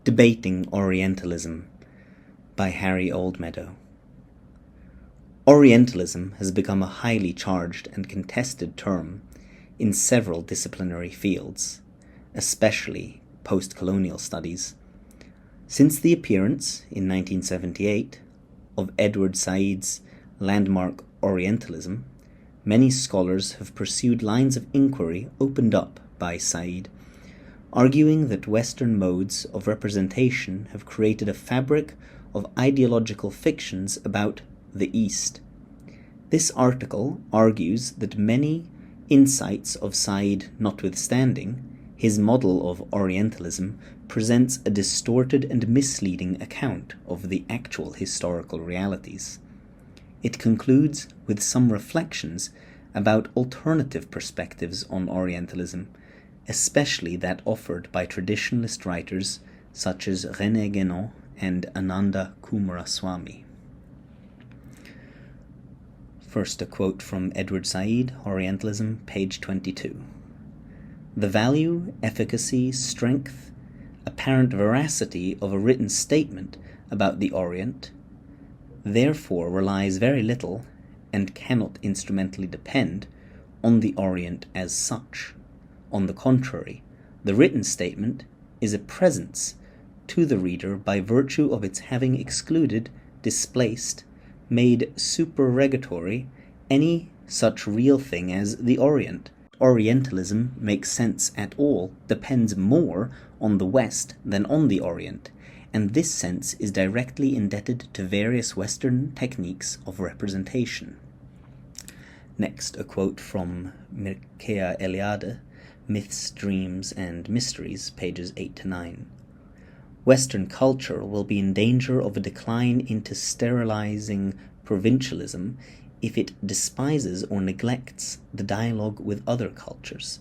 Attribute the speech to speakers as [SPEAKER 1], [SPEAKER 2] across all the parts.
[SPEAKER 1] Debating Orientalism by Harry Oldmeadow. Orientalism has become a highly charged and contested term in several disciplinary fields, especially post-colonial studies. Since the appearance, in 1978, of Edward Said's landmark Orientalism, many scholars have pursued lines of inquiry opened up by Said, arguing that Western modes of representation have created a fabric of ideological fictions about the East. This article argues that many insights of Said notwithstanding, his model of Orientalism presents a distorted and misleading account of the actual historical realities. It concludes with some reflections about alternative perspectives on Orientalism, especially that offered by traditionalist writers such as René Guénon and Ananda Coomaraswamy. First, a quote from Edward Said, Orientalism, page 22. The value, efficacy, strength, apparent veracity of a written statement about the Orient therefore relies very little, and cannot instrumentally depend, on the Orient as such. On the contrary, the written statement is a presence to the reader by virtue of its having excluded, displaced, made supererogatory any such real thing as the Orient. Orientalism makes sense at all depends more on the West than on the Orient, and this sense is directly indebted to various Western techniques of representation. Next, a quote from Mircea Eliade, Myths, Dreams, and Mysteries, pages 8 to 9. Western culture will be in danger of a decline into sterilizing provincialism if it despises or neglects the dialogue with other cultures.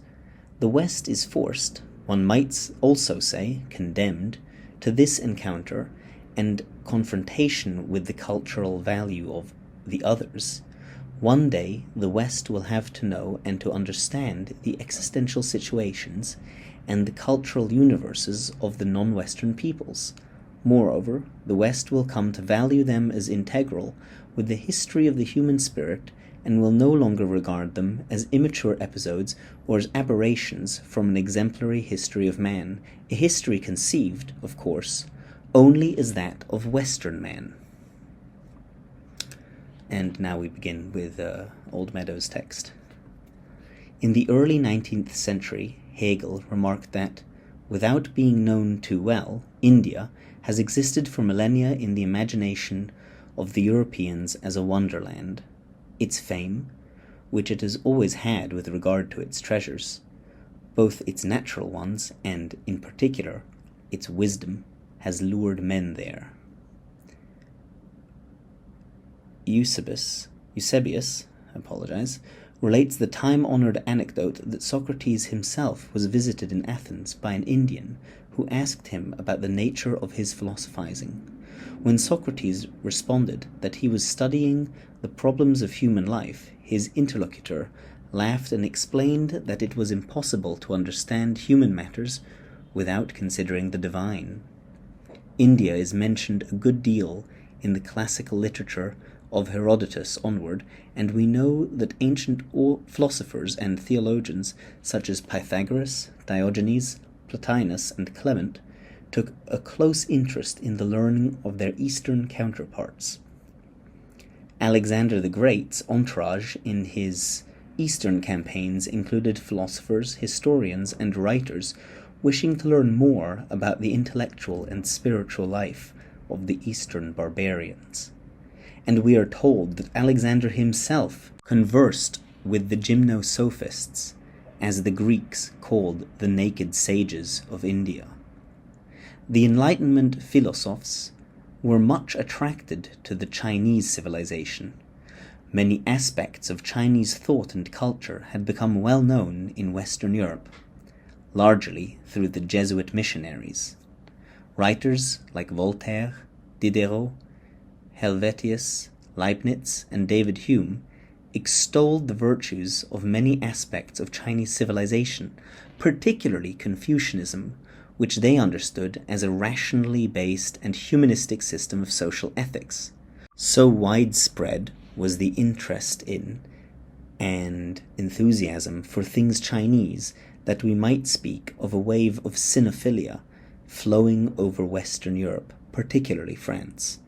[SPEAKER 1] The West is forced, one might also say condemned, to this encounter and confrontation with the cultural value of the others. One day the West will have to know and to understand the existential situations and the cultural universes of the non-Western peoples. Moreover, the West will come to value them as integral with the history of the human spirit and will no longer regard them as immature episodes or as aberrations from an exemplary history of man, a history conceived, of course, only as that of Western man. And now we begin with Oldmeadow's text. In the early 19th century, Hegel remarked that, without being known too well, India has existed for millennia in the imagination of the Europeans as a wonderland. Its fame, which it has always had with regard to its treasures, both its natural ones and, in particular, its wisdom, has lured men there. Eusebius relates the time-honored anecdote that Socrates himself was visited in Athens by an Indian who asked him about the nature of his philosophizing. When Socrates responded that he was studying the problems of human life, his interlocutor laughed and explained that it was impossible to understand human matters without considering the divine. India is mentioned a good deal in the classical literature of Herodotus onward, and we know that ancient philosophers and theologians such as Pythagoras, Diogenes, Plotinus, and Clement took a close interest in the learning of their Eastern counterparts. Alexander the Great's entourage in his Eastern campaigns included philosophers, historians, and writers wishing to learn more about the intellectual and spiritual life of the Eastern barbarians. And we are told that Alexander himself conversed with the gymnosophists, as the Greeks called the naked sages of India. The Enlightenment philosophers were much attracted to the Chinese civilization. Many aspects of Chinese thought and culture had become well known in Western Europe, largely through the Jesuit missionaries. Writers like Voltaire, Diderot, Helvetius, Leibniz, and David Hume extolled the virtues of many aspects of Chinese civilization, particularly Confucianism, which they understood as a rationally based and humanistic system of social ethics. So widespread was the interest in and enthusiasm for things Chinese that we might speak of a wave of cinephilia flowing over Western Europe, particularly France,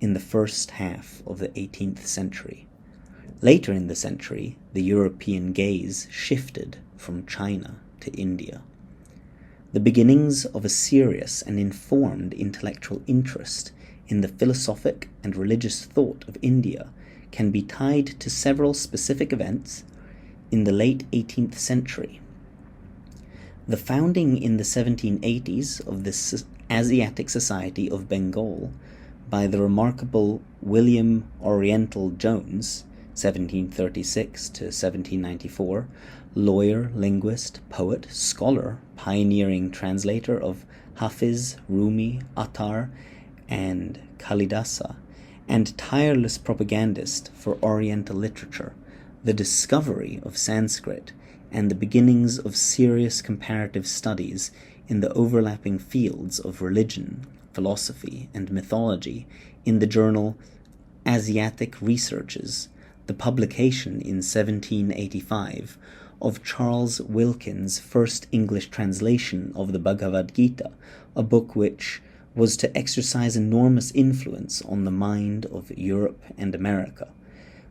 [SPEAKER 1] in the first half of the 18th century. Later in the century, the European gaze shifted from China to India. The beginnings of a serious and informed intellectual interest in the philosophic and religious thought of India can be tied to several specific events in the late 18th century. The founding in the 1780s of the Asiatic Society of Bengal by the remarkable William Oriental Jones, 1736 to 1794, lawyer, linguist, poet, scholar, pioneering translator of Hafiz, Rumi, Attar, and Kalidasa, and tireless propagandist for Oriental literature, the discovery of Sanskrit, and the beginnings of serious comparative studies in the overlapping fields of religion, philosophy, and mythology in the journal Asiatic Researches, the publication in 1785 of Charles Wilkins' first English translation of the Bhagavad Gita, a book which was to exercise enormous influence on the mind of Europe and America,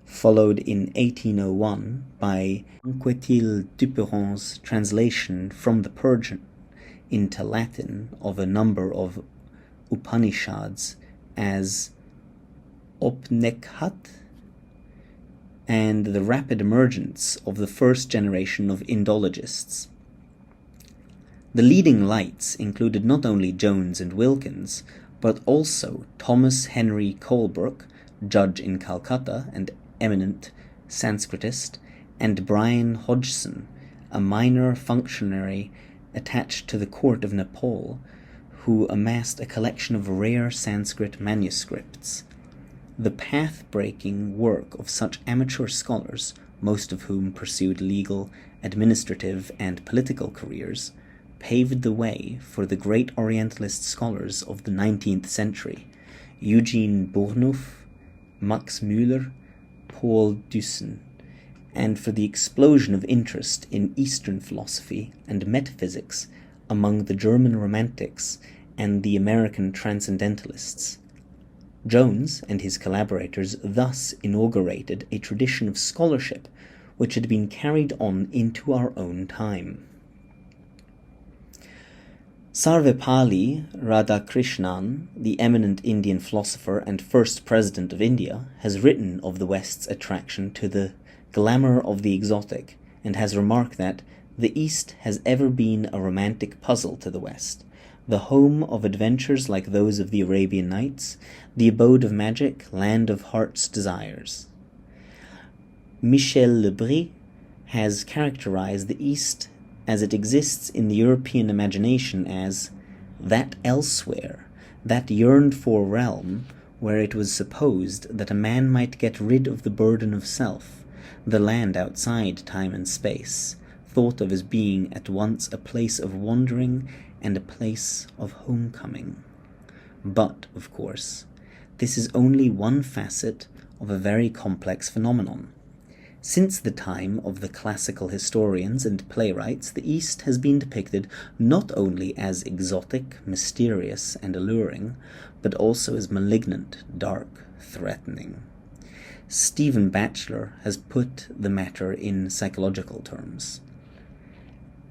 [SPEAKER 1] followed in 1801 by Anquetil Duperron's translation from the Persian into Latin of a number of Upanishads as Opnekhat, and the rapid emergence of the first generation of Indologists. The leading lights included not only Jones and Wilkins, but also Thomas Henry Colebrook, judge in Calcutta and eminent Sanskritist, and Brian Hodgson, a minor functionary attached to the court of Nepal, who amassed a collection of rare Sanskrit manuscripts. The path-breaking work of such amateur scholars, most of whom pursued legal, administrative, and political careers, paved the way for the great Orientalist scholars of the 19th century, Eugene Bournouf, Max Müller, Paul Deussen, and for the explosion of interest in Eastern philosophy and metaphysics among the German Romantics and the American Transcendentalists. Jones and his collaborators thus inaugurated a tradition of scholarship which had been carried on into our own time. Sarvepalli Radhakrishnan, the eminent Indian philosopher and first president of India, has written of the West's attraction to the glamour of the exotic, and has remarked that the East has ever been a romantic puzzle to the West, the home of adventures like those of the Arabian Nights, the abode of magic, land of heart's desires. Michel Lebris has characterized the East as it exists in the European imagination as that elsewhere, that yearned-for realm where it was supposed that a man might get rid of the burden of self, the land outside time and space, thought of as being at once a place of wandering and a place of homecoming. But, of course, this is only one facet of a very complex phenomenon. Since the time of the classical historians and playwrights, the East has been depicted not only as exotic, mysterious, and alluring, but also as malignant, dark, threatening. Stephen Batchelor has put the matter in psychological terms.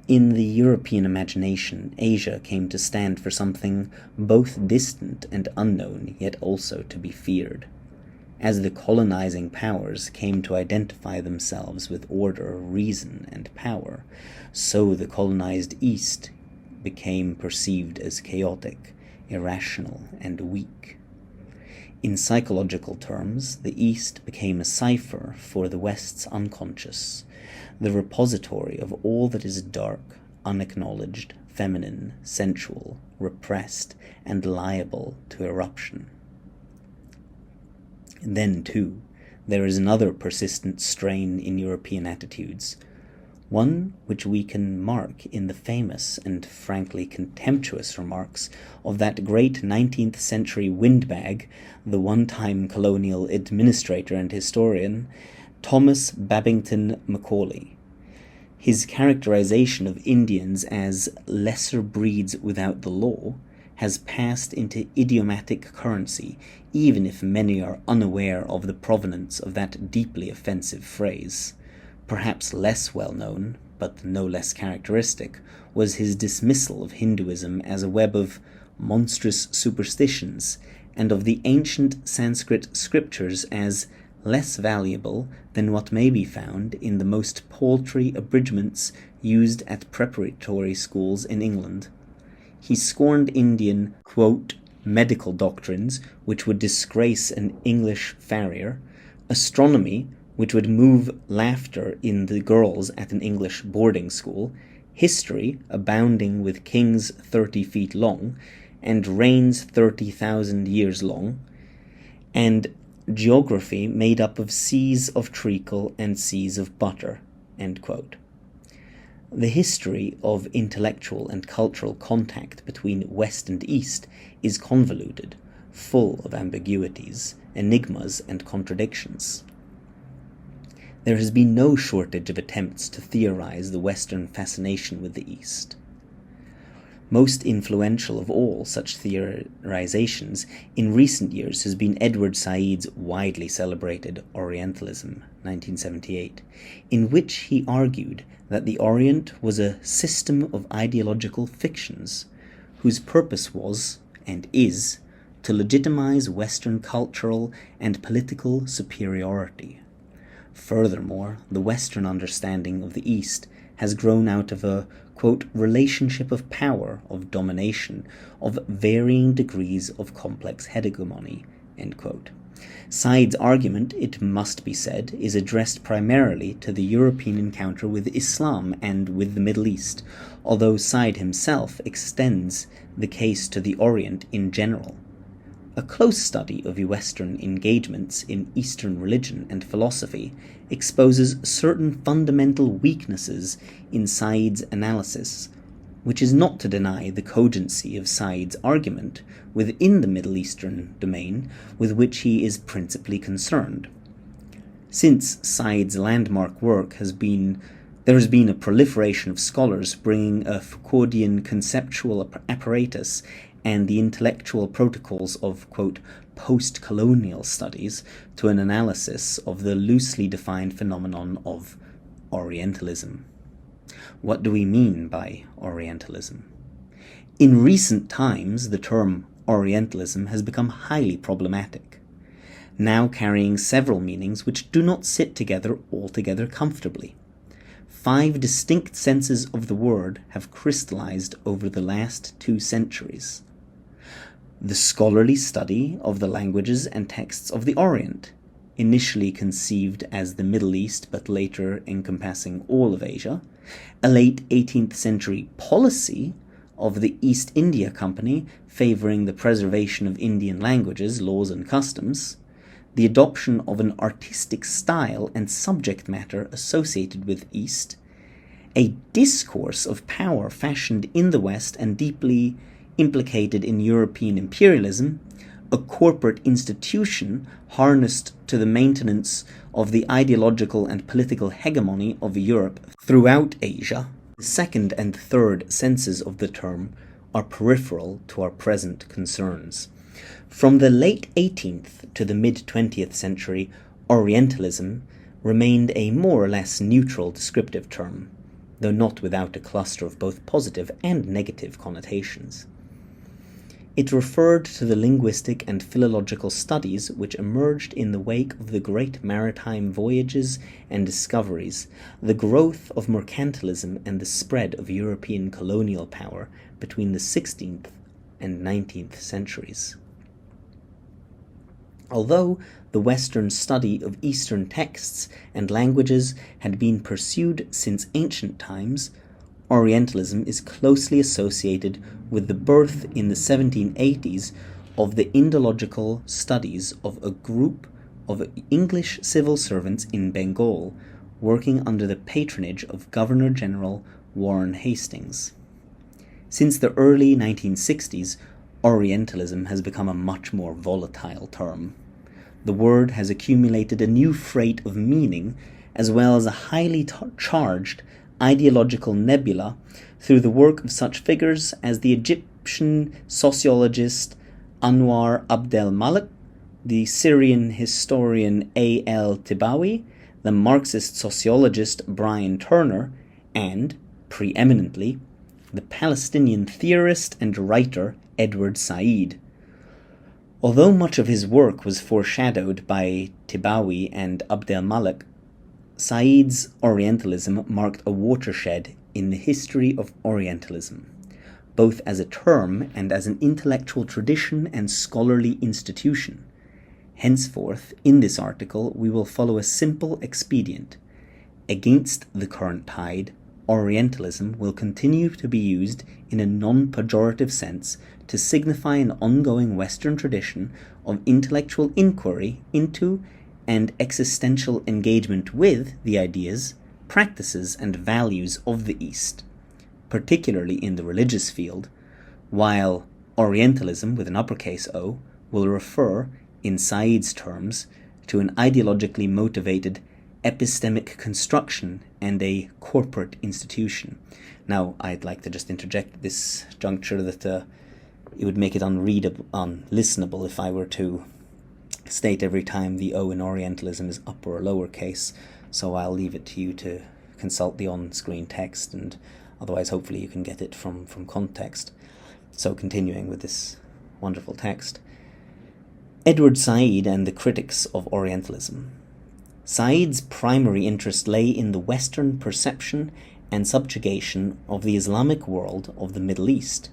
[SPEAKER 1] In the European imagination, Asia came to stand for something both distant and unknown, yet also to be feared. As the colonizing powers came to identify themselves with order, reason, and power, so the colonized East became perceived as chaotic, irrational, and weak. In psychological terms, the East became a cipher for the West's unconscious, the repository of all that is dark, unacknowledged, feminine, sensual, repressed, and liable to eruption. Then, too, there is another persistent strain in European attitudes, one which we can mark in the famous and frankly contemptuous remarks of that great 19th century windbag, the one-time colonial administrator and historian, Thomas Babington Macaulay. His characterization of Indians as lesser breeds without the law has passed into idiomatic currency, even if many are unaware of the provenance of that deeply offensive phrase. Perhaps less well known, but no less characteristic, was his dismissal of Hinduism as a web of monstrous superstitions, and of the ancient Sanskrit scriptures as less valuable than what may be found in the most paltry abridgments used at preparatory schools in England. He scorned Indian, quote, medical doctrines which would disgrace an English farrier, astronomy which would move laughter in the girls at an English boarding school, history abounding with kings 30 feet long, and reigns 30,000 years long, and geography made up of seas of treacle and seas of butter, end quote. The history of intellectual and cultural contact between West and East is convoluted, full of ambiguities, enigmas, and contradictions. There has been no shortage of attempts to theorize the Western fascination with the East. Most influential of all such theorizations in recent years has been Edward Said's widely celebrated Orientalism, 1978, in which he argued that the Orient was a system of ideological fictions, whose purpose was, and is, to legitimize Western cultural and political superiority. Furthermore, the Western understanding of the East has grown out of a, quote, relationship of power, of domination, of varying degrees of complex hegemony, end quote. Said's argument, it must be said, is addressed primarily to the European encounter with Islam and with the Middle East, although Said himself extends the case to the Orient in general. A close study of Western engagements in Eastern religion and philosophy exposes certain fundamental weaknesses in Said's analysis, which is not to deny the cogency of Said's argument within the Middle Eastern domain with which he is principally concerned. Since Said's landmark work there has been a proliferation of scholars bringing a Foucauldian conceptual apparatus and the intellectual protocols of, quote, post-colonial studies to an analysis of the loosely defined phenomenon of Orientalism. What do we mean by Orientalism? In recent times, the term Orientalism has become highly problematic, now carrying several meanings which do not sit together altogether comfortably. 5 distinct senses of the word have crystallized over the last 2 centuries. The scholarly study of the languages and texts of the Orient, initially conceived as the Middle East but later encompassing all of Asia, a late 18th century policy of the East India Company favoring the preservation of Indian languages, laws, and customs, the adoption of an artistic style and subject matter associated with East, a discourse of power fashioned in the West and deeply implicated in European imperialism, a corporate institution harnessed to the maintenance of the ideological and political hegemony of Europe throughout Asia. The second and third senses of the term are peripheral to our present concerns. From the late 18th to the mid-20th century, Orientalism remained a more or less neutral descriptive term, though not without a cluster of both positive and negative connotations. It referred to the linguistic and philological studies which emerged in the wake of the great maritime voyages and discoveries, the growth of mercantilism, and the spread of European colonial power between the 16th and 19th centuries. Although the Western study of Eastern texts and languages had been pursued since ancient times, Orientalism is closely associated with the birth in the 1780s of the Indological studies of a group of English civil servants in Bengal, working under the patronage of Governor-General Warren Hastings. Since the early 1960s, Orientalism has become a much more volatile term. The word has accumulated a new freight of meaning, as well as a highly charged ideological nebula through the work of such figures as the Egyptian sociologist Anwar Abdel Malik, the Syrian historian A. L. Tibawi, the Marxist sociologist Brian Turner, and, preeminently, the Palestinian theorist and writer Edward Said. Although much of his work was foreshadowed by Tibawi and Abdel Malik, Said's Orientalism marked a watershed in the history of Orientalism, both as a term and as an intellectual tradition and scholarly institution. Henceforth, in this article, we will follow a simple expedient. Against the current tide, Orientalism will continue to be used in a non-pejorative sense to signify an ongoing Western tradition of intellectual inquiry into and existential engagement with the ideas, practices, and values of the East, particularly in the religious field, while Orientalism, with an uppercase O, will refer, in Said's terms, to an ideologically motivated epistemic construction and a corporate institution. Now, I'd like to just interject at this juncture that it would make it unlistenable if I were to state every time the O in Orientalism is upper or lowercase, so I'll leave it to you to consult the on-screen text, and otherwise hopefully you can get it from context. So continuing with this wonderful text. Edward Said and the critics of Orientalism. Said's primary interest lay in the Western perception and subjugation of the Islamic world of the Middle East.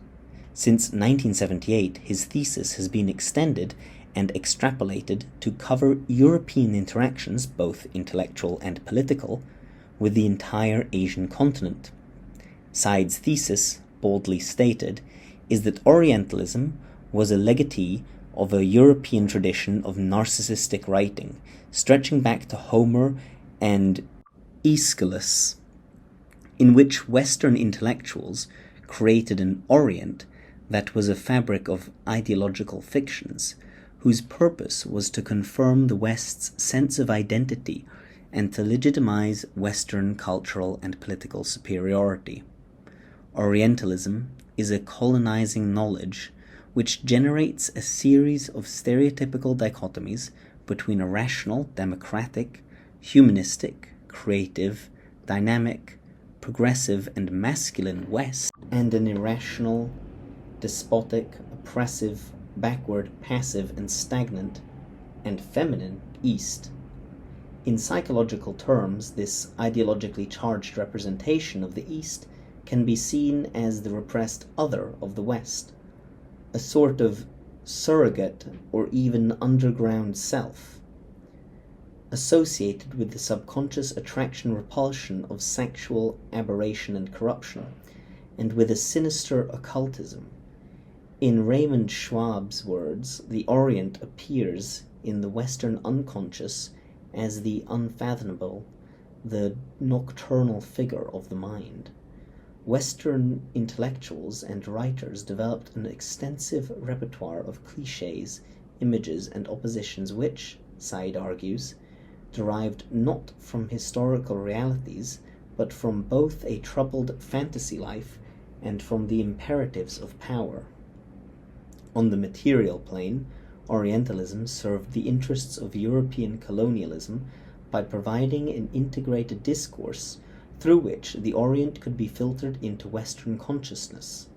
[SPEAKER 1] Since 1978, his thesis has been extended and extrapolated to cover European interactions, both intellectual and political, with the entire Asian continent. Said's thesis, boldly stated, is that Orientalism was a legatee of a European tradition of narcissistic writing, stretching back to Homer and Aeschylus, in which Western intellectuals created an Orient that was a fabric of ideological fictions, whose purpose was to confirm the West's sense of identity and to legitimize Western cultural and political superiority. Orientalism is a colonizing knowledge which generates a series of stereotypical dichotomies between a rational, democratic, humanistic, creative, dynamic, progressive, and masculine West, and an irrational, despotic, oppressive, backward, passive, and stagnant, and feminine East. In psychological terms, this ideologically charged representation of the East can be seen as the repressed other of the West, a sort of surrogate or even underground self, associated with the subconscious attraction-repulsion of sexual aberration and corruption, and with a sinister occultism. In Raymond Schwab's words, the Orient appears in the Western unconscious as the unfathomable, the nocturnal figure of the mind. Western intellectuals and writers developed an extensive repertoire of cliches, images, and oppositions which, Said argues, derived not from historical realities, but from both a troubled fantasy life and from the imperatives of power. On the material plane, Orientalism served the interests of European colonialism by providing an integrated discourse through which the Orient could be filtered into Western consciousness.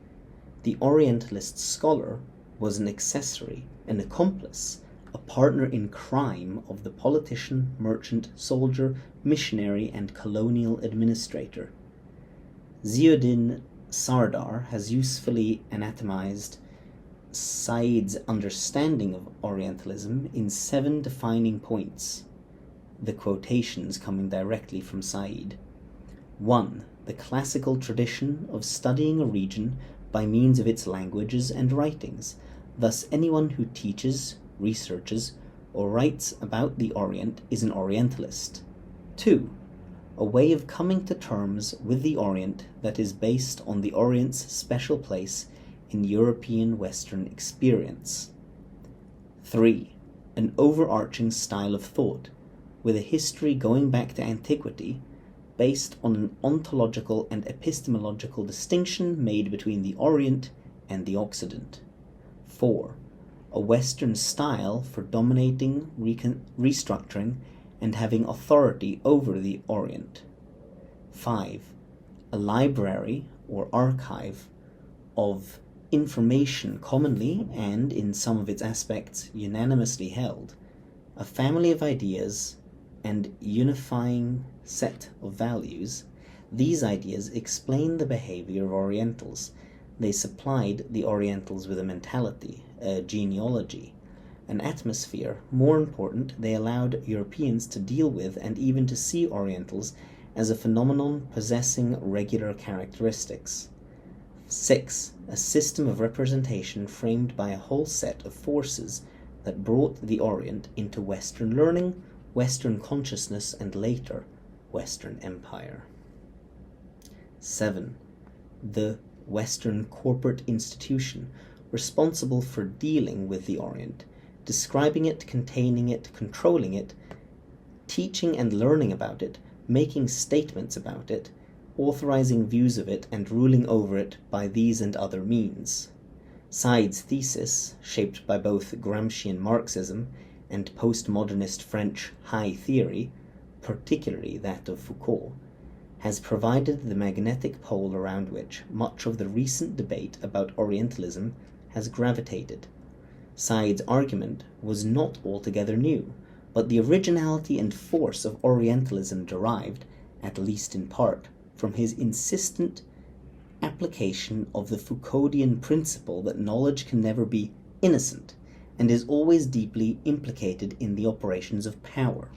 [SPEAKER 1] The Orientalist scholar was an accessory, an accomplice, a partner in crime of the politician, merchant, soldier, missionary, and colonial administrator. Ziauddin Sardar has usefully anatomized Said's understanding of Orientalism in 7 defining points, the quotations coming directly from Said. 1. The classical tradition of studying a region by means of its languages and writings. Thus, anyone who teaches, researches, or writes about the Orient is an Orientalist. 2. a way of coming to terms with the Orient that is based on the Orient's special place in European Western experience. 3. An overarching style of thought, with a history going back to antiquity, based on an ontological and epistemological distinction made between the Orient and the Occident. 4. A Western style for dominating, restructuring, and having authority over the Orient. 5. A library or archive of information commonly and, in some of its aspects, unanimously held, a family of ideas and unifying set of values. These ideas explain the behavior of Orientals. They supplied the Orientals with a mentality, a genealogy, an atmosphere. More important, they allowed Europeans to deal with and even to see Orientals as a phenomenon possessing regular characteristics. 6. A system of representation framed by a whole set of forces that brought the Orient into Western learning, Western consciousness, and later, Western empire. 7. The Western corporate institution responsible for dealing with the Orient, describing it, containing it, controlling it, teaching and learning about it, making statements about it, authorizing views of it, and ruling over it by these and other means. Said's thesis, shaped by both Gramscian Marxism and postmodernist French high theory, particularly that of Foucault, has provided the magnetic pole around which much of the recent debate about Orientalism has gravitated. Said's argument was not altogether new, but the originality and force of Orientalism derived, at least in part, from his insistent application of the Foucauldian principle that knowledge can never be innocent and is always deeply implicated in the operations of power.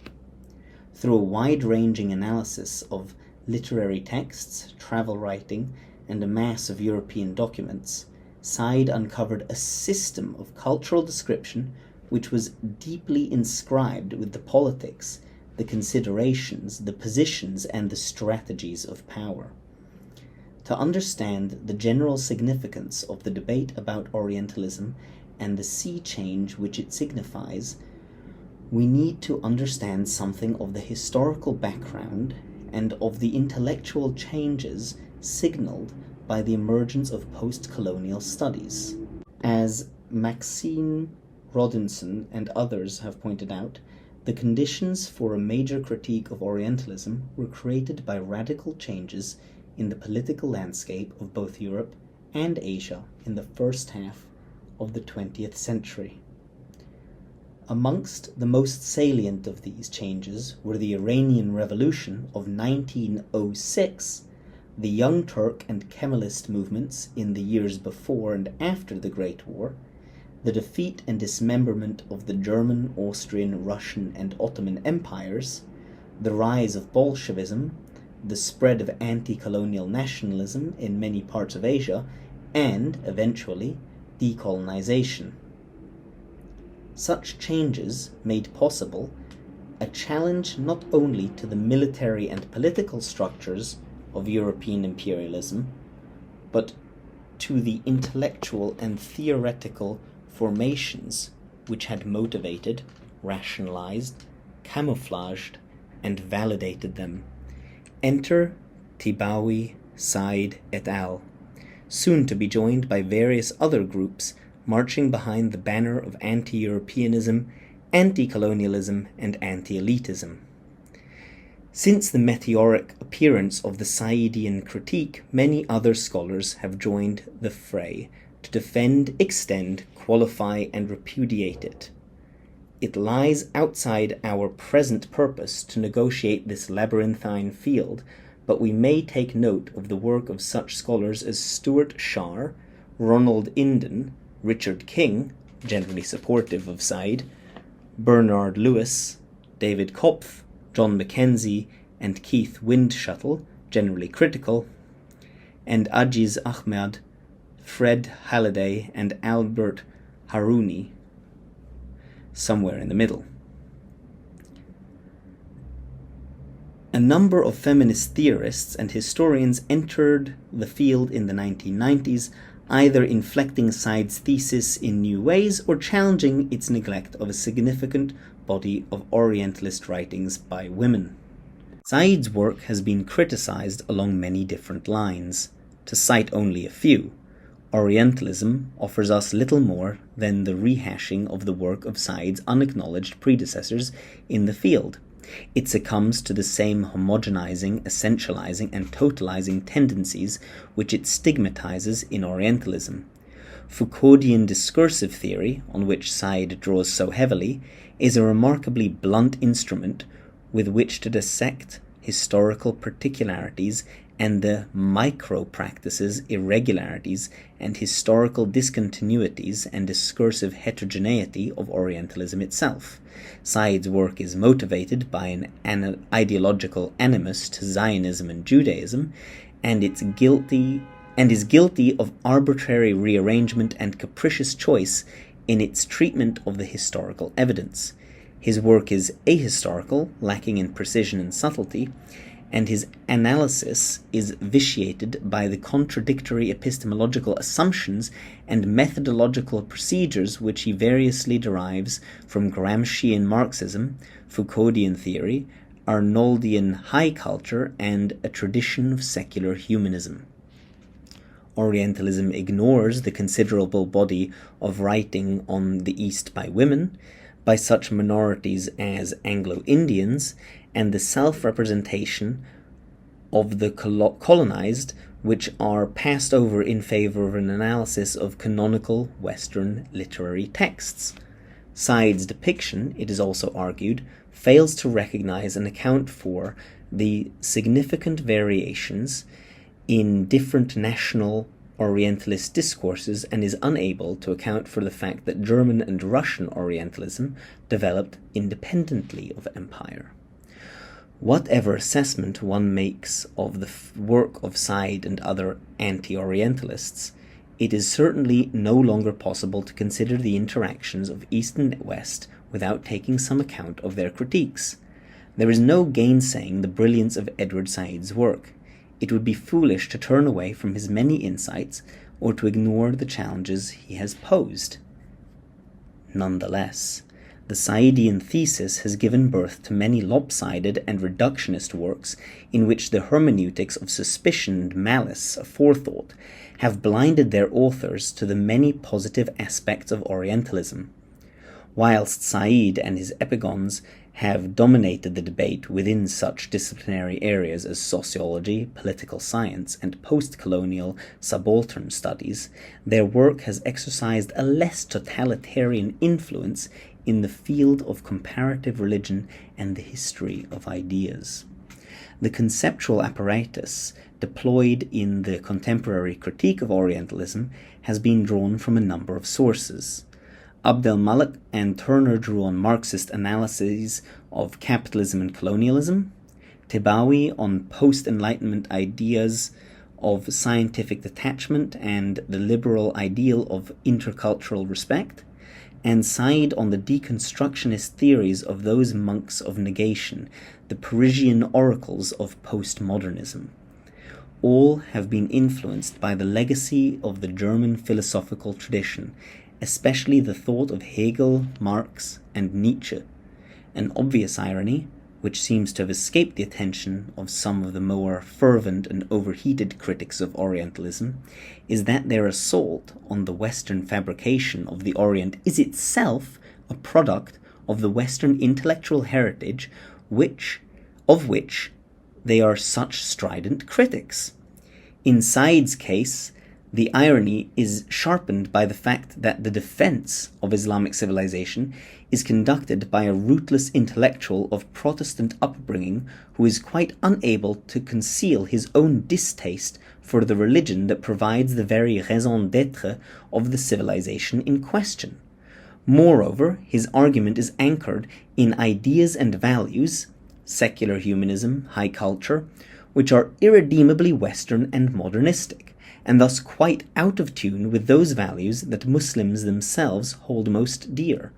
[SPEAKER 1] Through a wide-ranging analysis of literary texts, travel writing, and a mass of European documents, Said uncovered a system of cultural description which was deeply inscribed with the politics, the considerations, the positions, and the strategies of power. To understand the general significance of the debate about Orientalism and the sea change which it signifies, we need to understand something of the historical background and of the intellectual changes signaled by the emergence of post-colonial studies. As Maxine Rodinson and others have pointed out, the conditions for a major critique of Orientalism were created by radical changes in the political landscape of both Europe and Asia in the first half of the 20th century. Amongst the most salient of these changes were the Iranian Revolution of 1906, the Young Turk and Kemalist movements in the years before and after the Great War, the defeat and dismemberment of the German, Austrian, Russian, and Ottoman empires, the rise of Bolshevism, the spread of anti-colonial nationalism in many parts of Asia, and, eventually, decolonization. Such changes made possible a challenge not only to the military and political structures of European imperialism, but to the intellectual and theoretical formations which had motivated, rationalized, camouflaged, and validated them. Enter Tibawi, Said et al., soon to be joined by various other groups marching behind the banner of anti-Europeanism, anti-colonialism, and anti-elitism. Since the meteoric appearance of the Saidian critique, many other scholars have joined the fray to defend, extend, qualify, and repudiate it. It lies outside our present purpose to negotiate this labyrinthine field, but we may take note of the work of such scholars as Stuart Sharr, Ronald Inden, Richard King, generally supportive of Said, Bernard Lewis, David Kopf, John Mackenzie, and Keith Windschuttle, generally critical, and Ajiz Ahmad, Fred Halliday, and Albert Harouni, somewhere in the middle. A number of feminist theorists and historians entered the field in the 1990s, either inflecting Said's thesis in new ways or challenging its neglect of a significant body of Orientalist writings by women. Said's work has been criticized along many different lines. To cite only a few, Orientalism offers us little more than the rehashing of the work of Said's unacknowledged predecessors in the field. It succumbs to the same homogenizing, essentializing, and totalizing tendencies which it stigmatizes in Orientalism. Foucauldian discursive theory, on which Said draws so heavily, is a remarkably blunt instrument with which to dissect historical particularities and the micro-practices, irregularities, and historical discontinuities and discursive heterogeneity of Orientalism itself. Said's work is motivated by an ideological animus to Zionism and Judaism, and is guilty of arbitrary rearrangement and capricious choice in its treatment of the historical evidence. His work is ahistorical, lacking in precision and subtlety, and his analysis is vitiated by the contradictory epistemological assumptions and methodological procedures which he variously derives from Gramscian Marxism, Foucauldian theory, Arnoldian high culture, and a tradition of secular humanism. Orientalism ignores the considerable body of writing on the East by women, by such minorities as Anglo-Indians, and the self-representation of the colonized, which are passed over in favor of an analysis of canonical Western literary texts. Said's depiction, it is also argued, fails to recognize and account for the significant variations in different national Orientalist discourses and is unable to account for the fact that German and Russian Orientalism developed independently of empire. Whatever assessment one makes of the work of Said and other anti-Orientalists, it is certainly no longer possible to consider the interactions of East and West without taking some account of their critiques. There is no gainsaying the brilliance of Edward Said's work. It would be foolish to turn away from his many insights or to ignore the challenges he has posed. Nonetheless, the Saidian thesis has given birth to many lopsided and reductionist works in which the hermeneutics of suspicion and malice aforethought have blinded their authors to the many positive aspects of Orientalism. Whilst Said and his epigons have dominated the debate within such disciplinary areas as sociology, political science, and post-colonial subaltern studies, their work has exercised a less totalitarian influence in the field of comparative religion and the history of ideas. The conceptual apparatus deployed in the contemporary critique of Orientalism has been drawn from a number of sources. Abdel-Malek and Turner drew on Marxist analyses of capitalism and colonialism, Tibawi on post-Enlightenment ideas of scientific detachment and the liberal ideal of intercultural respect, and Said on the deconstructionist theories of those monks of negation, the Parisian oracles of postmodernism. All have been influenced by the legacy of the German philosophical tradition, especially the thought of Hegel, Marx, and Nietzsche. An obvious irony, which seems to have escaped the attention of some of the more fervent and overheated critics of Orientalism, is that their assault on the Western fabrication of the Orient is itself a product of the Western intellectual heritage of which they are such strident critics. In Said's case, the irony is sharpened by the fact that the defense of Islamic civilization is conducted by a rootless intellectual of Protestant upbringing who is quite unable to conceal his own distaste for the religion that provides the very raison d'être of the civilization in question. Moreover, his argument is anchored in ideas and values, secular humanism, high culture, which are irredeemably Western and modernistic, and thus quite out of tune with those values that Muslims themselves hold most dear.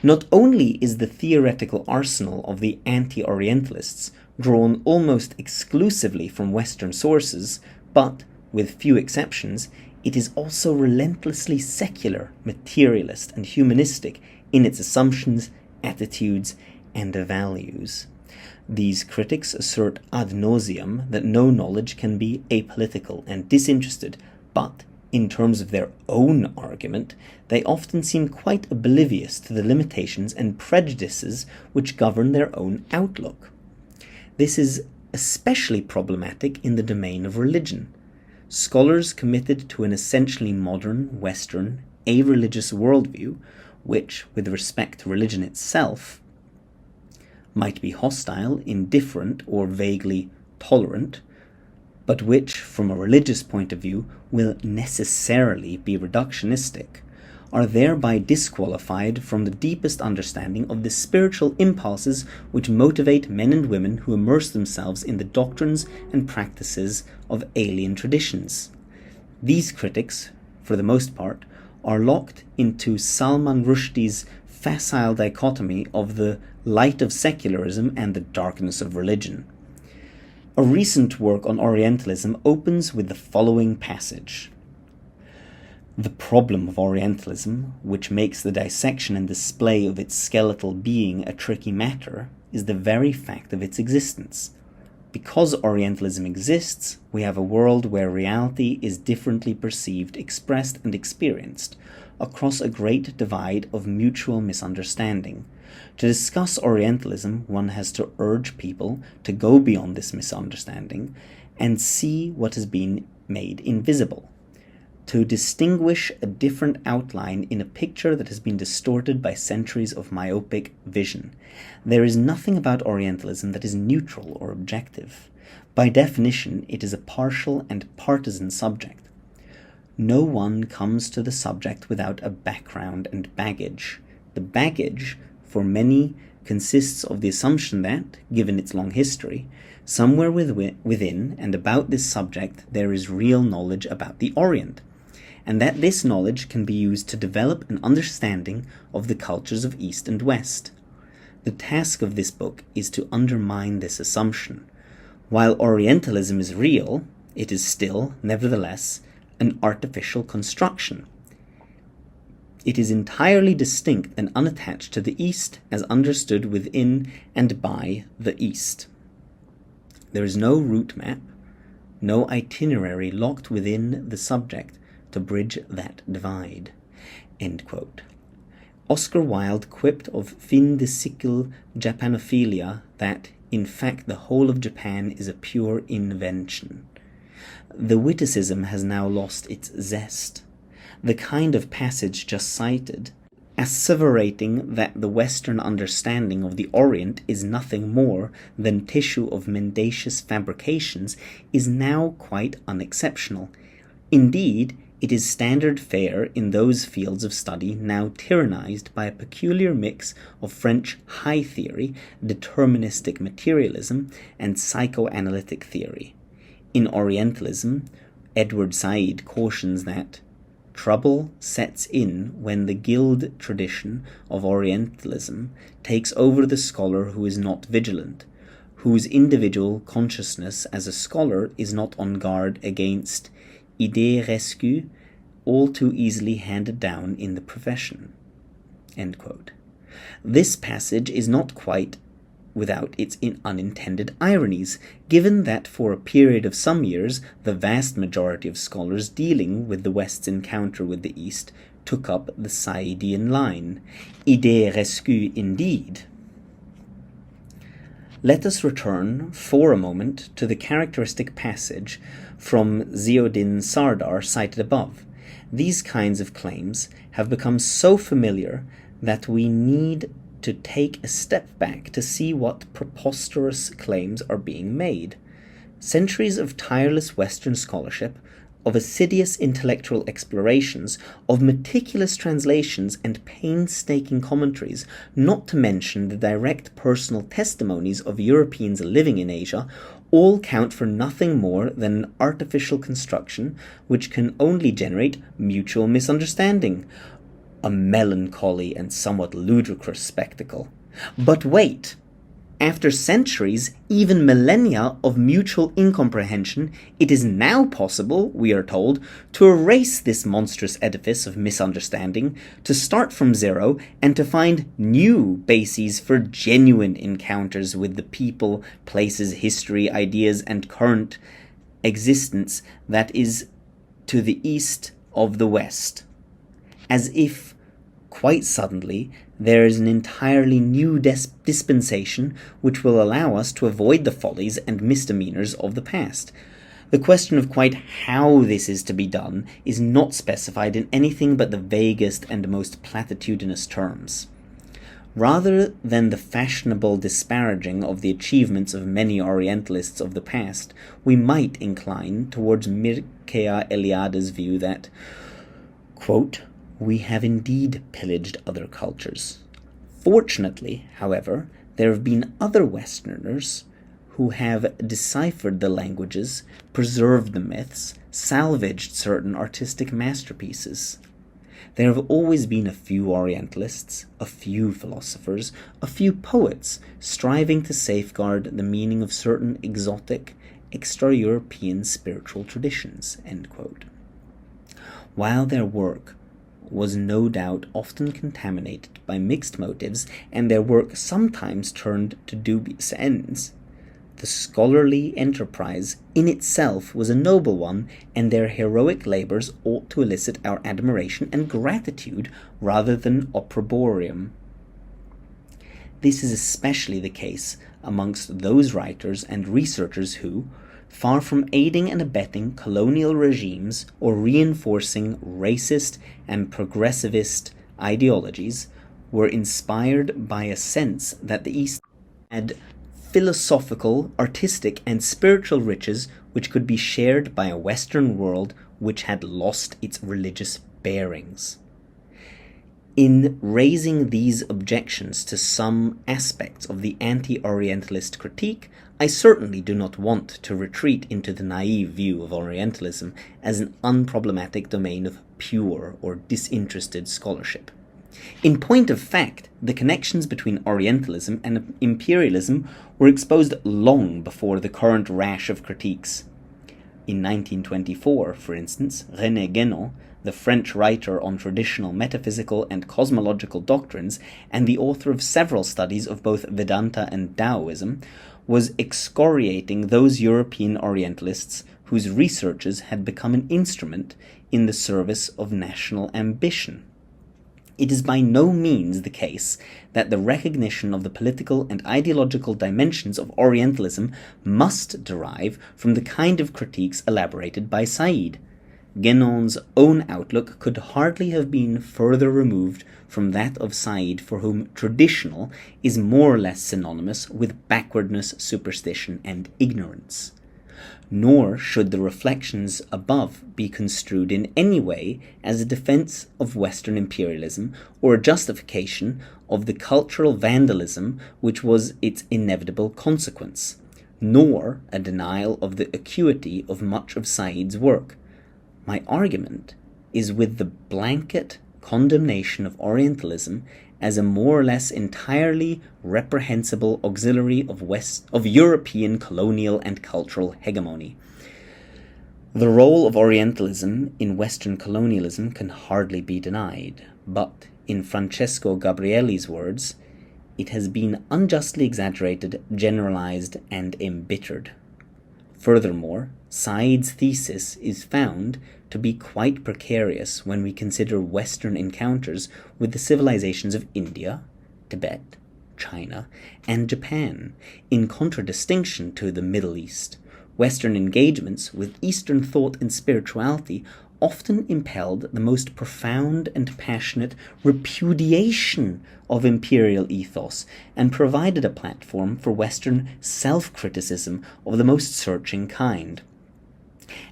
[SPEAKER 1] Not only is the theoretical arsenal of the anti-Orientalists drawn almost exclusively from Western sources, but, with few exceptions, it is also relentlessly secular, materialist, and humanistic in its assumptions, attitudes, and values. These critics assert ad nauseam that no knowledge can be apolitical and disinterested, but, in terms of their own argument, they often seem quite oblivious to the limitations and prejudices which govern their own outlook. This is especially problematic in the domain of religion. Scholars committed to an essentially modern, Western, a-religious worldview, which, with respect to religion itself, might be hostile, indifferent, or vaguely tolerant, but which, from a religious point of view, will necessarily be reductionistic, are thereby disqualified from the deepest understanding of the spiritual impulses which motivate men and women who immerse themselves in the doctrines and practices of alien traditions. These critics, for the most part, are locked into Salman Rushdie's facile dichotomy of the light of secularism and the darkness of religion. A recent work on Orientalism opens with the following passage. The problem of Orientalism, which makes the dissection and display of its skeletal being a tricky matter, is the very fact of its existence. Because Orientalism exists, we have a world where reality is differently perceived, expressed, and experienced, across a great divide of mutual misunderstanding. To discuss Orientalism, one has to urge people to go beyond this misunderstanding and see what has been made invisible, to distinguish a different outline in a picture that has been distorted by centuries of myopic vision. There is nothing about Orientalism that is neutral or objective. By definition, it is a partial and partisan subject. No one comes to the subject without a background and baggage. The baggage, for many, consists of the assumption that, given its long history, somewhere within and about this subject there is real knowledge about the Orient, and that this knowledge can be used to develop an understanding of the cultures of East and West. The task of this book is to undermine this assumption. While Orientalism is real, it is still, nevertheless, an artificial construction. It is entirely distinct and unattached to the East as understood within and by the East. There is no route map, no itinerary locked within the subject to bridge that divide." End quote. Oscar Wilde quipped of fin de siècle Japanophilia that, in fact, the whole of Japan is a pure invention. The witticism has now lost its zest. The kind of passage just cited, asseverating that the Western understanding of the Orient is nothing more than tissue of mendacious fabrications, is now quite unexceptional. Indeed, it is standard fare in those fields of study now tyrannized by a peculiar mix of French high theory, deterministic materialism, and psychoanalytic theory. In Orientalism, Edward Said cautions that trouble sets in when the guild tradition of Orientalism takes over the scholar who is not vigilant, whose individual consciousness as a scholar is not on guard against idées reçues all too easily handed down in the profession. End quote. This passage is not quite without its unintended ironies, given that for a period of some years the vast majority of scholars dealing with the West's encounter with the East took up the Saidian line. Idées reçues indeed. Let us return for a moment to the characteristic passage from Ziauddin Sardar cited above. These kinds of claims have become so familiar that we need to take a step back to see what preposterous claims are being made. Centuries of tireless Western scholarship, of assiduous intellectual explorations, of meticulous translations and painstaking commentaries, not to mention the direct personal testimonies of Europeans living in Asia, all count for nothing more than an artificial construction which can only generate mutual misunderstanding. A melancholy and somewhat ludicrous spectacle. But wait! After centuries, even millennia of mutual incomprehension, it is now possible, we are told, to erase this monstrous edifice of misunderstanding, to start from zero, and to find new bases for genuine encounters with the people, places, history, ideas, and current existence that is to the east of the West. As if, quite suddenly, there is an entirely new dispensation which will allow us to avoid the follies and misdemeanors of the past. The question of quite how this is to be done is not specified in anything but the vaguest and most platitudinous terms. Rather than the fashionable disparaging of the achievements of many Orientalists of the past, we might incline towards Mircea Eliade's view that, quote, "We have indeed pillaged other cultures. Fortunately, however, there have been other Westerners who have deciphered the languages, preserved the myths, salvaged certain artistic masterpieces. There have always been a few Orientalists, a few philosophers, a few poets striving to safeguard the meaning of certain exotic, extra-European spiritual traditions," end quote. While their work was no doubt often contaminated by mixed motives, and their work sometimes turned to dubious ends, the scholarly enterprise in itself was a noble one, and their heroic labors ought to elicit our admiration and gratitude rather than opprobrium. This is especially the case amongst those writers and researchers who, far from aiding and abetting colonial regimes or reinforcing racist and progressivist ideologies, were inspired by a sense that the East had philosophical, artistic, and spiritual riches which could be shared by a Western world which had lost its religious bearings. In raising these objections to some aspects of the anti-Orientalist critique, I certainly do not want to retreat into the naive view of Orientalism as an unproblematic domain of pure or disinterested scholarship. In point of fact, the connections between Orientalism and imperialism were exposed long before the current rash of critiques. In 1924, for instance, René Guénon, the French writer on traditional metaphysical and cosmological doctrines, and the author of several studies of both Vedanta and Taoism, was excoriating those European Orientalists whose researches had become an instrument in the service of national ambition. It is by no means the case that the recognition of the political and ideological dimensions of Orientalism must derive from the kind of critiques elaborated by Said. Guénon's own outlook could hardly have been further removed from that of Said, for whom traditional is more or less synonymous with backwardness, superstition, and ignorance. Nor should the reflections above be construed in any way as a defense of Western imperialism or a justification of the cultural vandalism which was its inevitable consequence, nor a denial of the acuity of much of Said's work. My argument is with the blanket condemnation of Orientalism as a more or less entirely reprehensible auxiliary of European colonial and cultural hegemony. The role of Orientalism in Western colonialism can hardly be denied, but, in Francesco Gabrielli's words, it has been unjustly exaggerated, generalized, and embittered. Furthermore, Said's thesis is found to be quite precarious when we consider Western encounters with the civilizations of India, Tibet, China, and Japan, in contradistinction to the Middle East. Western engagements with Eastern thought and spirituality often impelled the most profound and passionate repudiation of imperial ethos and provided a platform for Western self-criticism of the most searching kind.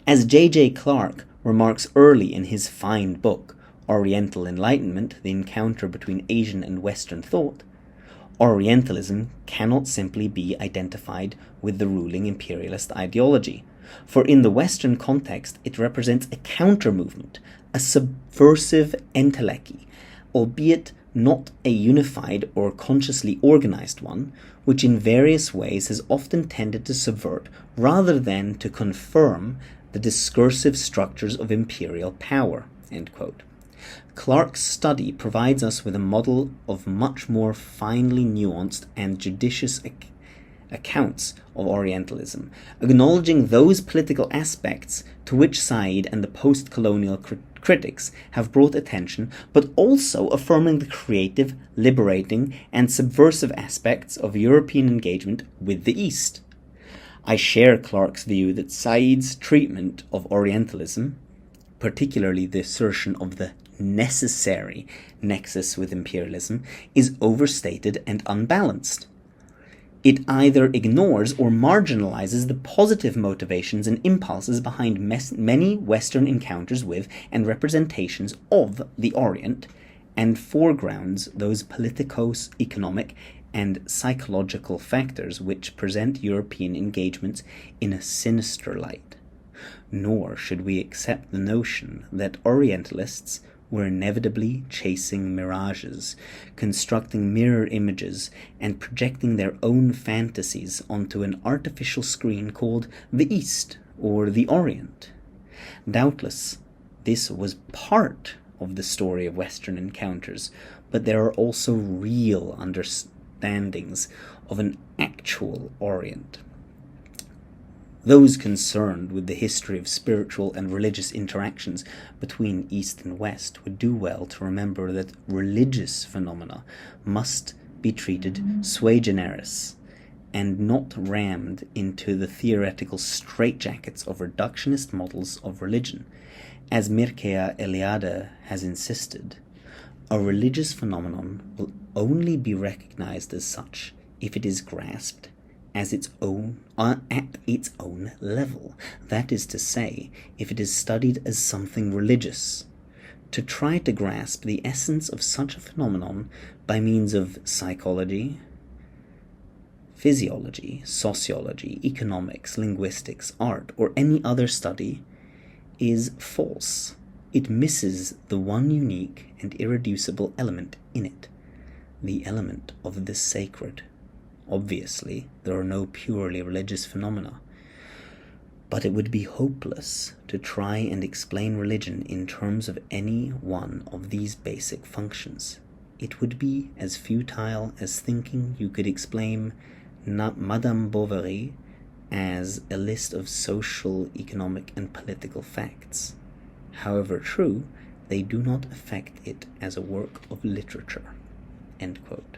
[SPEAKER 1] As J.J. Clark remarks early in his fine book, Oriental Enlightenment, The Encounter Between Asian and Western Thought, Orientalism cannot simply be identified with the ruling imperialist ideology, for in the Western context it represents a counter-movement, a subversive entelechy, albeit not a unified or consciously organized one, which in various ways has often tended to subvert rather than to confirm the discursive structures of imperial power." End quote. Clarke's study provides us with a model of much more finely nuanced and judicious accounts of Orientalism, acknowledging those political aspects to which Said and the post-colonial critics have brought attention, but also affirming the creative, liberating, and subversive aspects of European engagement with the East. I share Clarke's view that Said's treatment of Orientalism, particularly the assertion of the necessary nexus with imperialism, is overstated and unbalanced. It either ignores or marginalizes the positive motivations and impulses behind many Western encounters with and representations of the Orient, and foregrounds those politicos, economic, and psychological factors which present European engagements in a sinister light. Nor should we accept the notion that Orientalists were inevitably chasing mirages, constructing mirror images, and projecting their own fantasies onto an artificial screen called the East or the Orient. Doubtless, this was part of the story of Western encounters, but there are also real understandings of an actual Orient. Those concerned with the history of spiritual and religious interactions between East and West would do well to remember that religious phenomena must be treated sui generis and not rammed into the theoretical straitjackets of reductionist models of religion. As Mircea Eliade has insisted, a religious phenomenon will only be recognized as such if it is grasped as its own at its own level, that is to say, if it is studied as something religious. To try to grasp the essence of such a phenomenon by means of psychology, physiology, sociology, economics, linguistics, art, or any other study is false. It misses the one unique and irreducible element in it, the element of the sacred. Obviously, there are no purely religious phenomena, but it would be hopeless to try and explain religion in terms of any one of these basic functions. It would be as futile as thinking you could explain Madame Bovary as a list of social, economic, and political facts. However true, they do not affect it as a work of literature." End quote.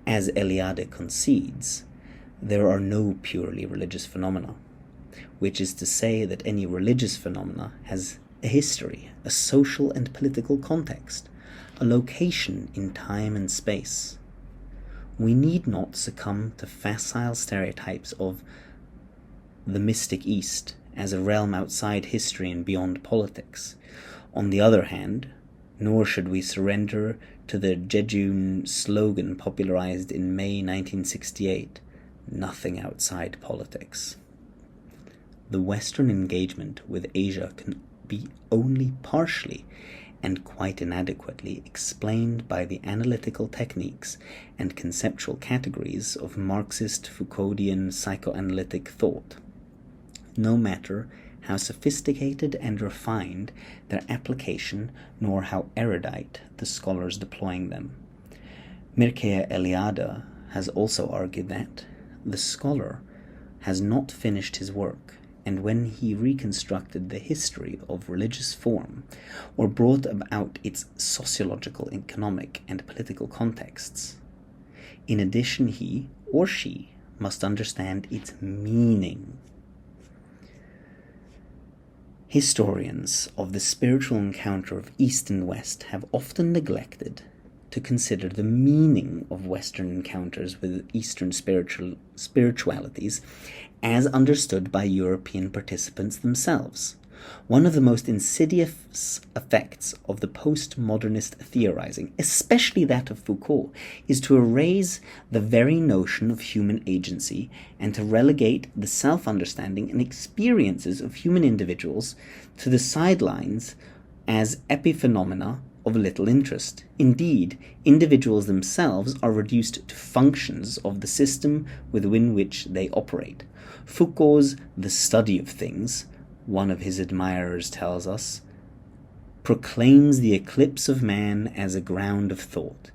[SPEAKER 1] As Eliade concedes, there are no purely religious phenomena, which is to say that any religious phenomena has a history, a social and political context, a location in time and space. We need not succumb to facile stereotypes of the mystic East as a realm outside history and beyond politics. On the other hand, nor should we surrender to the Jejune slogan popularized in May 1968, "Nothing outside politics." The Western engagement with Asia can be only partially and quite inadequately explained by the analytical techniques and conceptual categories of Marxist Foucauldian psychoanalytic thought, no matter how sophisticated and refined their application, nor how erudite the scholars deploying them. Mircea Eliade has also argued that the scholar has not finished his work, and when he reconstructed the history of religious form, or brought about its sociological, economic, and political contexts, in addition he or she must understand its meaning. Historians of the spiritual encounter of East and West have often neglected to consider the meaning of Western encounters with Eastern spiritualities as understood by European participants themselves. One of the most insidious effects of the postmodernist theorizing, especially that of Foucault, is to erase the very notion of human agency and to relegate the self-understanding and experiences of human individuals to the sidelines as epiphenomena of little interest. Indeed, individuals themselves are reduced to functions of the system within which they operate. Foucault's The Study of Things, one of his admirers tells us, proclaims the eclipse of man as a ground of thought.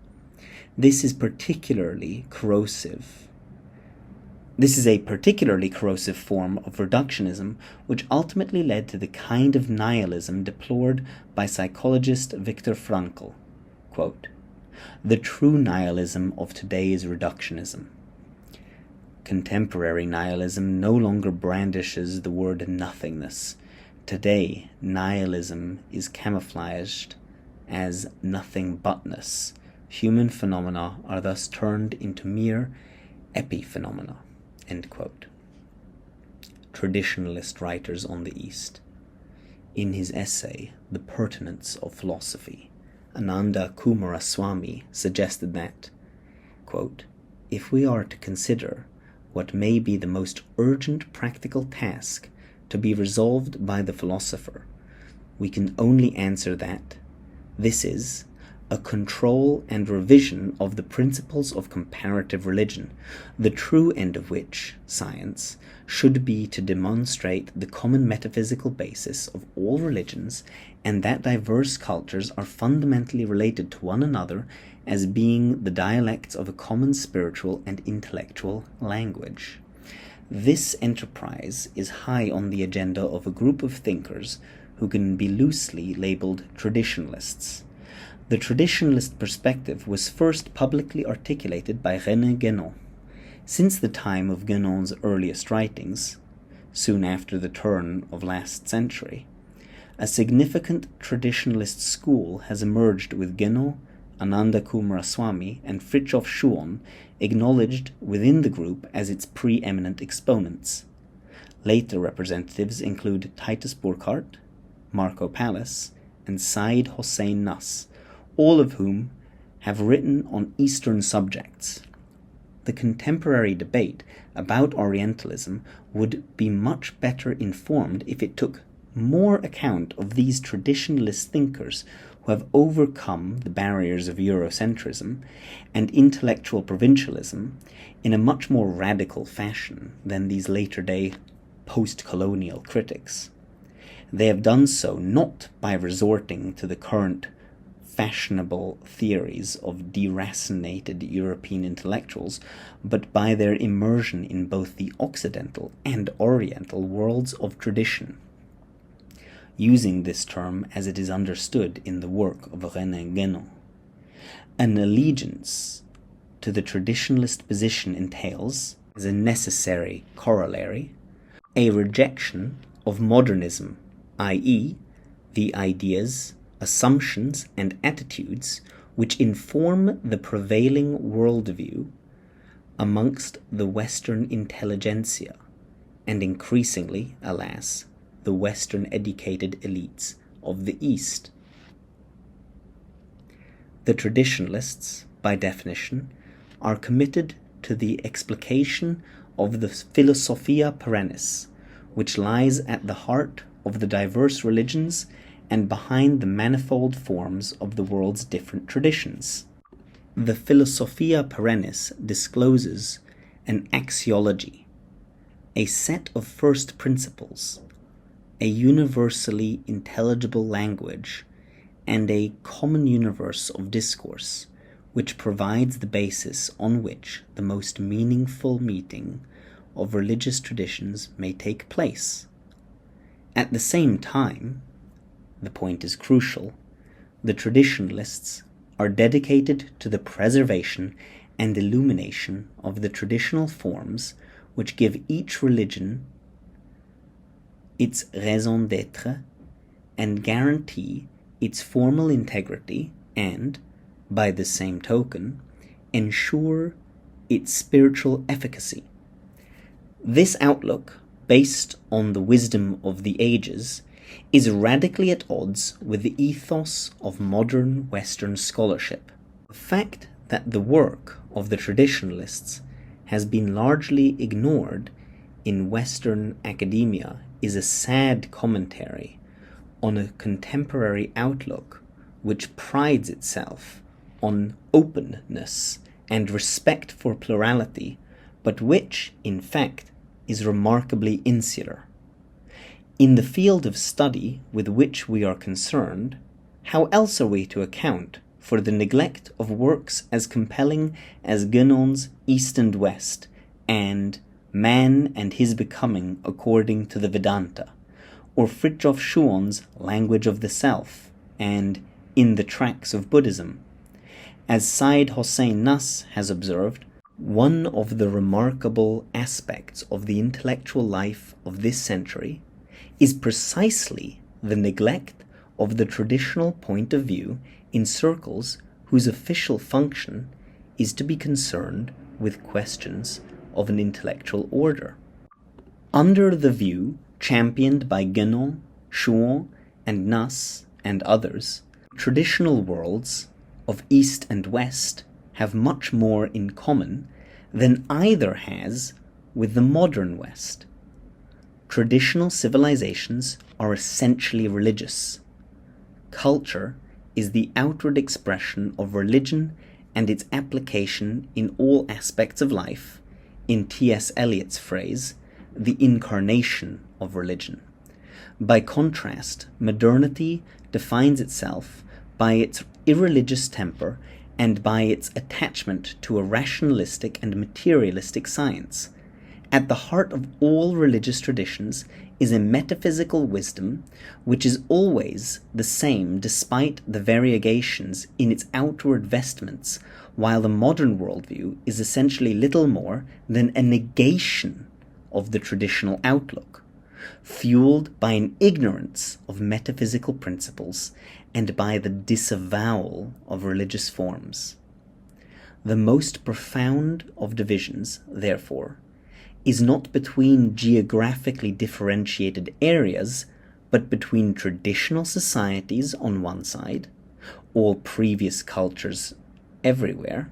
[SPEAKER 1] This is a particularly corrosive form of reductionism, which ultimately led to the kind of nihilism deplored by psychologist Viktor Frankl. Quote, "The true nihilism of today is reductionism. Contemporary nihilism no longer brandishes the word nothingness. Today, nihilism is camouflaged as nothing butness. Human phenomena are thus turned into mere epiphenomena." End quote. Traditionalist writers on the East. In his essay, The Pertinence of Philosophy, Ananda Coomaraswamy suggested that, quote, "If we are to consider what may be the most urgent practical task to be resolved by the philosopher, we can only answer that this is a control and revision of the principles of comparative religion, the true end of which, science, should be to demonstrate the common metaphysical basis of all religions, and that diverse cultures are fundamentally related to one another as being the dialects of a common spiritual and intellectual language. This enterprise is high on the agenda of a group of thinkers who can be loosely labeled traditionalists. The traditionalist perspective was first publicly articulated by René Guénon. Since the time of Guénon's earliest writings, soon after the turn of last century, a significant traditionalist school has emerged with Guénon, Ananda Coomaraswamy, and Fritjof Schuon acknowledged within the group as its preeminent exponents. Later representatives include Titus Burckhardt, Marco Pallis, and Said Hossein Nas, all of whom have written on Eastern subjects. The contemporary debate about Orientalism would be much better informed if it took more account of these traditionalist thinkers who have overcome the barriers of Eurocentrism and intellectual provincialism in a much more radical fashion than these later-day post-colonial critics. They have done so not by resorting to the current fashionable theories of deracinated European intellectuals, but by their immersion in both the Occidental and Oriental worlds of tradition, using this term as it is understood in the work of René Guénon. An allegiance to the traditionalist position entails, as a necessary corollary, a rejection of modernism, i.e., the ideas, assumptions, and attitudes which inform the prevailing worldview amongst the Western intelligentsia, and increasingly, alas, the Western-educated elites of the East. The traditionalists, by definition, are committed to the explication of the philosophia perennis, which lies at the heart of the diverse religions and behind the manifold forms of the world's different traditions. The philosophia perennis discloses an axiology, a set of first principles, a universally intelligible language, and a common universe of discourse, which provides the basis on which the most meaningful meeting of religious traditions may take place. At the same time, the point is crucial, the traditionalists are dedicated to the preservation and illumination of the traditional forms which give each religion its raison d'être and guarantee its formal integrity and, by the same token, ensure its spiritual efficacy. This outlook, based on the wisdom of the ages, is radically at odds with the ethos of modern Western scholarship. The fact that the work of the traditionalists has been largely ignored in Western academia is a sad commentary on a contemporary outlook which prides itself on openness and respect for plurality, but which, in fact, is remarkably insular. In the field of study with which we are concerned, how else are we to account for the neglect of works as compelling as Guénon's East and West and Man and His Becoming According to the Vedanta, or Fridtjof Schuon's Language of the Self and In the Tracks of Buddhism? As Said Hossein Nas has observed, one of the remarkable aspects of the intellectual life of this century is precisely the neglect of the traditional point of view in circles whose official function is to be concerned with questions of an intellectual order. Under the view championed by Guénon, Schuon, and Nas and others, traditional worlds of East and West have much more in common than either has with the modern West. Traditional civilizations are essentially religious. Culture is the outward expression of religion and its application in all aspects of life, in T.S. Eliot's phrase, the incarnation of religion. By contrast, modernity defines itself by its irreligious temper and by its attachment to a rationalistic and materialistic science. At the heart of all religious traditions is a metaphysical wisdom which is always the same despite the variegations in its outward vestments, while the modern worldview is essentially little more than a negation of the traditional outlook, fueled by an ignorance of metaphysical principles and by the disavowal of religious forms. The most profound of divisions, therefore, is not between geographically differentiated areas, but between traditional societies on one side, all previous cultures everywhere,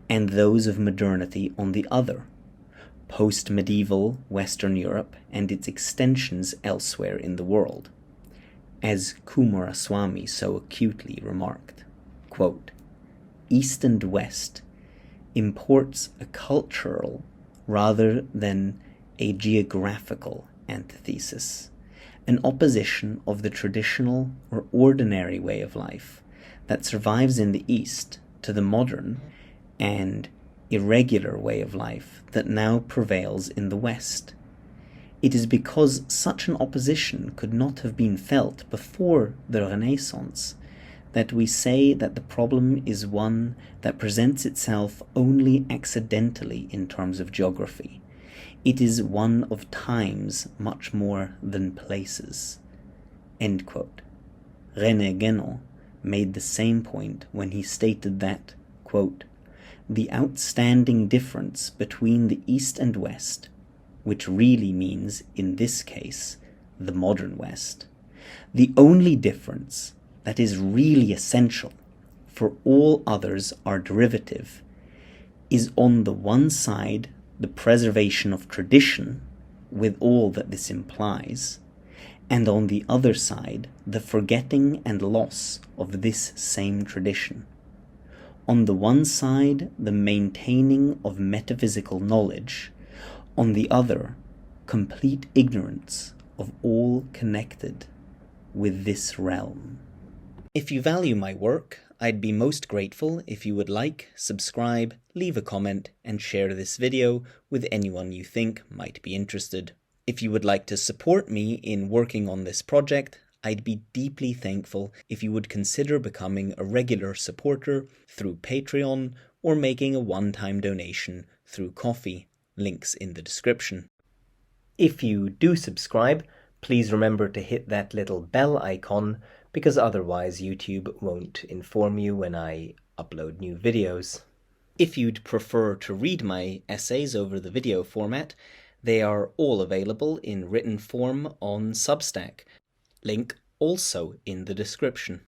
[SPEAKER 1] and those of modernity on the other, post-medieval Western Europe and its extensions elsewhere in the world. As Coomaraswamy so acutely remarked, quote, "East and West imports a cultural rather than a geographical antithesis, an opposition of the traditional or ordinary way of life that survives in the East to the modern and irregular way of life that now prevails in the West. It is because such an opposition could not have been felt before the Renaissance that we say that the problem is one that presents itself only accidentally in terms of geography. It is one of times much more than places." End quote. René Guénon made the same point when he stated that, quote, "The outstanding difference between the East and West, which really means, in this case, the modern West, the only difference that is really essential, for all others are derivative, is on the one side the preservation of tradition, with all that this implies, and on the other side the forgetting and loss of this same tradition. On the one side the maintaining of metaphysical knowledge, on the other complete ignorance of all connected with this realm." If you value my work, I'd be most grateful if you would like, subscribe, leave a comment, and share this video with anyone you think might be interested. If you would like to support me in working on this project, I'd be deeply thankful if you would consider becoming a regular supporter through Patreon or making a one-time donation through Ko-fi, links in the description. If you do subscribe, please remember to hit that little bell icon, because otherwise YouTube won't inform you when I upload new videos. If you'd prefer to read my essays over the video format, they are all available in written form on Substack. Link also in the description.